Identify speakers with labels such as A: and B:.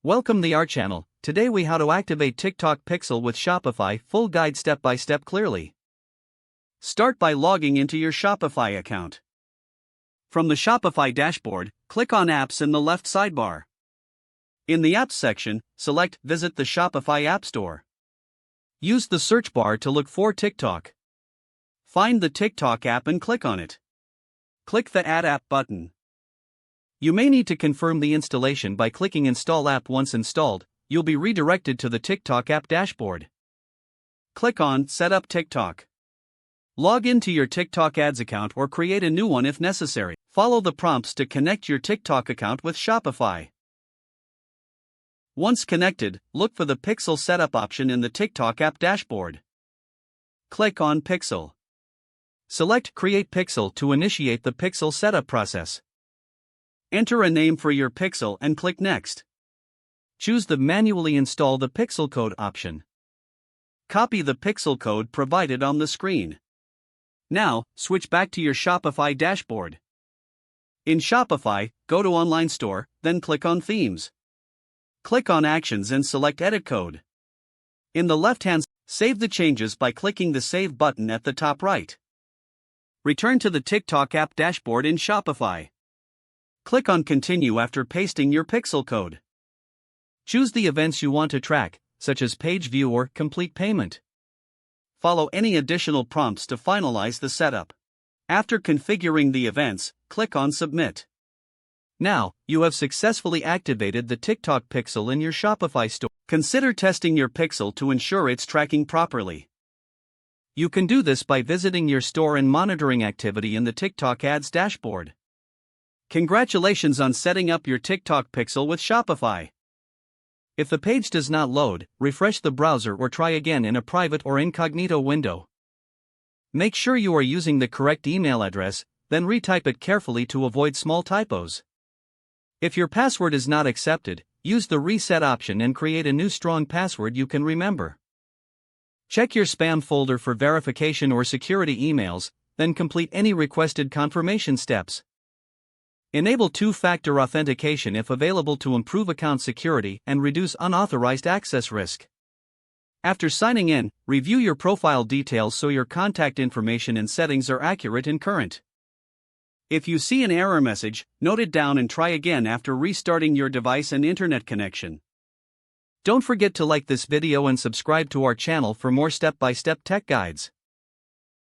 A: Welcome to our channel. Today we how to activate TikTok Pixel with Shopify, full guide step by step clearly. Start by logging into your Shopify account. From the Shopify dashboard, click on Apps in the left sidebar. In the Apps section, select Visit the Shopify App Store. Use the search bar to look for TikTok. Find the TikTok app and click on it. Click the Add App button. You may need to confirm the installation by clicking Install App. Once installed, you'll be redirected to the TikTok app dashboard. Click on Set up TikTok. Log into your TikTok Ads account or create a new one if necessary. Follow the prompts to connect your TikTok account with Shopify. Once connected, look for the Pixel Setup option in the TikTok app dashboard. Click on Pixel. Select Create Pixel to initiate the Pixel setup process. Enter a name for your Pixel and click Next. Choose the Manually Install the Pixel Code option. Copy the Pixel code provided on the screen. Now, switch back to your Shopify dashboard. In Shopify, go to Online Store, then click on Themes. Click on Actions and select Edit Code. In the left-hand side, save the changes by clicking the Save button at the top right. Return to the TikTok app dashboard in Shopify. Click on Continue after pasting your Pixel code. Choose the events you want to track, such as page view or complete payment. Follow any additional prompts to finalize the setup. After configuring the events, click on Submit. Now, you have successfully activated the TikTok Pixel in your Shopify store. Consider testing your Pixel to ensure it's tracking properly. You can do this by visiting your store and monitoring activity in the TikTok Ads dashboard. Congratulations on setting up your TikTok Pixel with Shopify. If the page does not load, refresh the browser or try again in a private or incognito window. Make sure you are using the correct email address, then retype it carefully to avoid small typos. If your password is not accepted, use the reset option and create a new strong password you can remember. Check your spam folder for verification or security emails, then complete any requested confirmation steps. Enable two-factor authentication if available to improve account security and reduce unauthorized access risk. After signing in, review your profile details so your contact information and settings are accurate and current. If you see an error message, note it down and try again after restarting your device and internet connection. Don't forget to like this video and subscribe to our channel for more step-by-step tech guides.